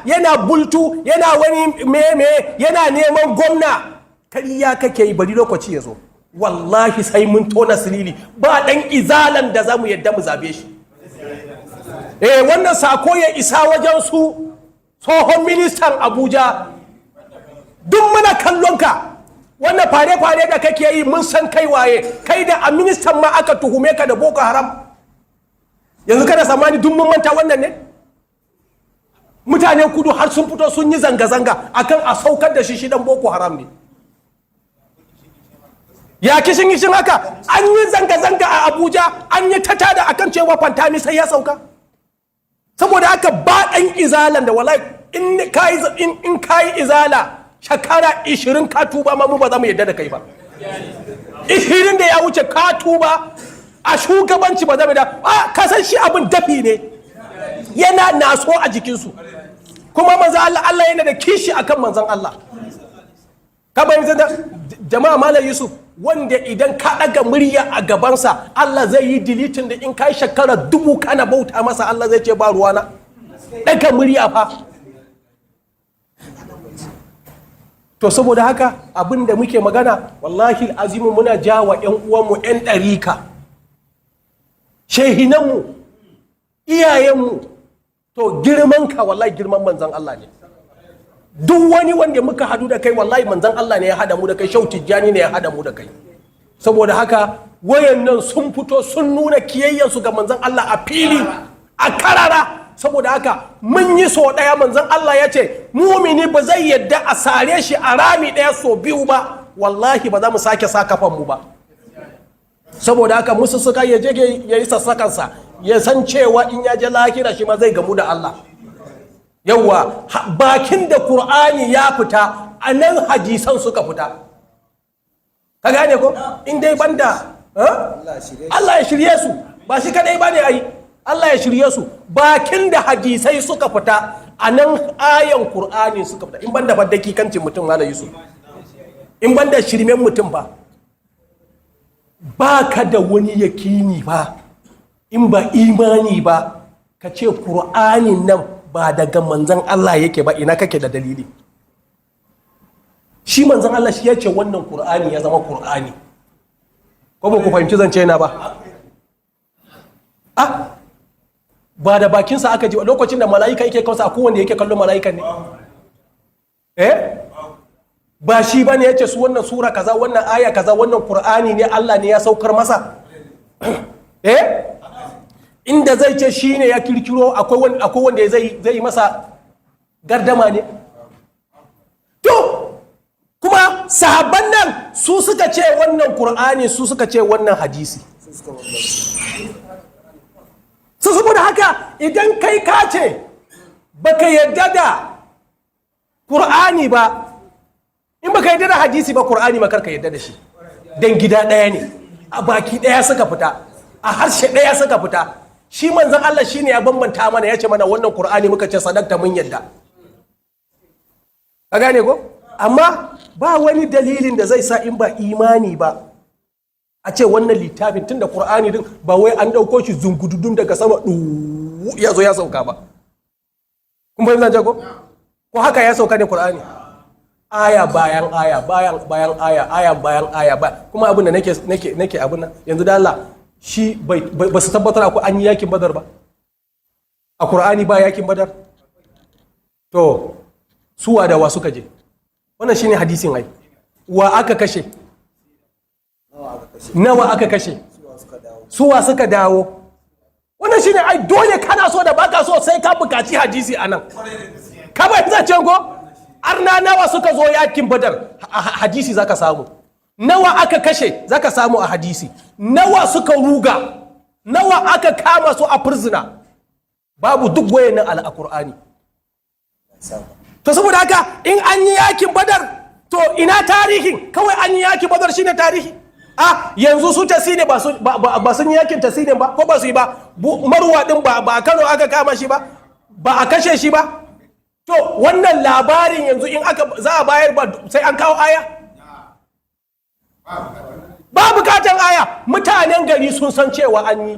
yana bultu yana wani meme yana neman gwamna kariya kake yi bari lokaci ya zo wallahi sai mun tona sirili ba dan izalan da zamu yadda mu zabe shi wannan sako ya isa wajen su tsohon ministan Abuja duk muna kallon ka wannan fare-fare da kake yi mun san kai waye kai da a ministan ma aka tuhume ka da Boko Haram yanzu kana samani duk mun manta wannan ne mutanen kudu har sun fito sun yi zanga-zanga akan a saukar da shi dan Boko Haram ne ya kishin haka an yi zanga-zanga a Abuja an yi tada akan cewa Fantami sai ya sauka saboda haka ba ɗan izalan da wallahi in kayi izala shekara 20 ka tuba ma mu ba za mu yadda da kai ba ishirin da ya wuce ka tuba a shugabanci ba zama da kasan shi abin dafi ne yana naso a jikinsu kuma manzan Allah yana da kishi akan manzan Allah ka bayan jama'a malam Yusuf wanda idan ka ɗaga murya a gabansa Allah zai yi dilitin da in kai shekara 1000 kana bauta masa Allah zai ce ba ruwana ɗaga murya fa. To saboda haka abin da muke magana wallahi azimu muna jawa 'yan uwanmu 'yan ɗarika shehinanmu iyayenmu to girman ka wallahi girman manzan Allah ne. Duk wani wanda muka hadu da kai wallahi manzan Allah ne ya hada mu da kai, Shehu Tijjani ne ya hada mu da kai. Saboda haka wayannan sun fito sun nuna kiyayyansu ga manzan Allah a fili a karara. Saboda haka mun yi so ɗaya manzan Allah ya ce mumini ba zai yadda a sare shi a rami ɗaya so biyu ba, wallahi ba za mu sake sa kafanmu ba. Saboda haka musu suka ya je ya yi sassakansa ya san cewa in ya je lahira shi ma zai gamu da Allah. Yawwa bakin da Kur'ani ya fita a nan hadisan suka fita. Ka gane ko? In dai banda Allah ya shirye su ba shi kadai ba ne ai. Allah ya shirye su bakin da hadisai suka fita a nan ayan Kur'ani suka fita in banda ba dakikancin mutum Malam Yusuf, in banda shirmen mutum ba ka da wani yakini ba in ba imani ba ka ce Kur'anin nan ba daga manzan Allah yake ba, ina kake da dalili? Shi manzan Allah shi ya ce wannan Kur'ani ya zama Kur'ani, ko ba ku fahimci zance na ba? Ba da bakinsa aka ji lokacin da mala'ika yake kansa a kowanne yake kallon mala'ikan ne? Ba shi ba ne ya ce su wannan sura kaza wannan aya kaza wannan Kur'ani ne Allah ne ya saukar masa? Inda zai ce shi ne ya kirkiro akwai wanda zai yi masa gardama ne? To kuma sahabban nan su suka ce wannan Kur'ani su suka ce wannan hadisi. Su saboda haka idan kai ka ce baka yadda da Kur'ani ba, in baka yadda da hadisi ba Kur'ani ma karka yadda da shi, dan gida ɗaya ne, a baki ɗaya suka fita, a harshe ɗaya suka fita. Shi manzon Allah shine ya bambanta mana, ya ce mana wannan Kur'ani muka ce sadakta mun yadda. Ka gane ko? Amma ba wani dalilin da zai sa in ba imani ba a ce wannan littafin tun da Kur'ani din ba wai an ɗauko shi zungududun daga sama ya zo ya sauka ba. Kun fahimta jago? Ko haka ya sauka ne Kur'ani? Aya bayan aya bayan aya kuma abin da nake abin nan yanzu da Allah shi ba su tabbatar akwai an yi yakin Badar ba a Kur'ani ba yakin Badar. To suwa da wa suka je? Wannan shine hadisin ai. Wa aka kashe? Nawa aka kashe? Suwa suka dawo? Wannan shine ai dole kana so da baka so sai ka bukaci hadisi anan. Ka bai zancen ko? Arna nawa suka zo yakin Badar a hadisi zaka samu. Nawa aka kashe zaka samu a hadisi. Nawa suka ruga? Nawa aka kama su a prisoner? Babu duk wayannan al-Qur'ani. To saboda haka in an yi yakin Badar to ina tarihin? Kawai an yi yakin Badar shine tarihi. Yanzu su tasiri ba sun yi yakin tasiri ba ko ba su yi ba? Marwa din ba a Kano aka kama shi ba? Ba a kashe shi ba? To wannan labarin yanzu in aka za a bayar ba sai an kawo aya? Ba bukatan aya, mutanen gari sun san cewa an yi.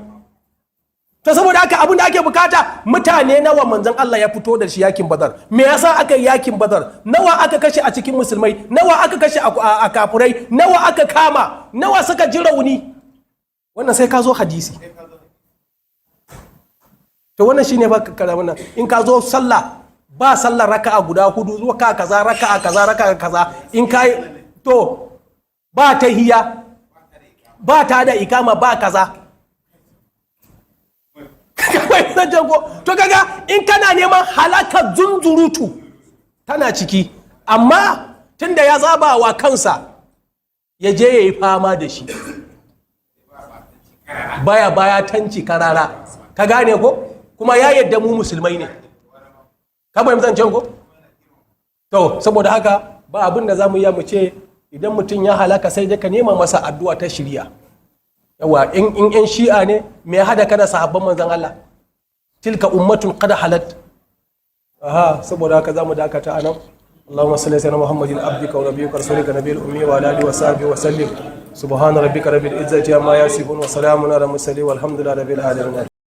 To saboda haka abin da ake bukata mutane nawa manzon Allah ya fito da shi yakin Badar. Me yasa aka yi yakin Badar? Nawa aka kashe a cikin musulmai? Nawa aka kashe a kafurai? Nawa aka kama? Nawa suka ji rauni? Wannan sai ka zo hadisi. To wannan shine ba karamin nan. In ka zo sallah ba sallar raka'a guda hudu zuwa raka'a kaza in kai to ba tahiyya ba ta da ikama ba kaza. To kaga in kana neman halakar zunzurutu tana ciki, amma tunda ya zaba wa kansa ya je ya yi fama da shi baya tanci karara, ka gane ko? Kuma ya yadda mu musulmai ne, ka bayan zancen ko? To saboda haka ba abin da za mu yi mu ce idan mutum ya halaka sai dai ka nema masa addu'a ta shirya. Yawa in yan shi'a ne me hada kana sahabban manzon Allah, tilka ummatun qad halat. Saboda haka zamu dakata anan. Allahumma salli ala Muhammadin abdika wa nabiyyika rasulika nabiyil ummi wa ala alihi wa sahbihi wa sallim. Subhana rabbika rabbil izzati amma yasifun wa salamun ala mursalin walhamdulillahi rabbil alamin.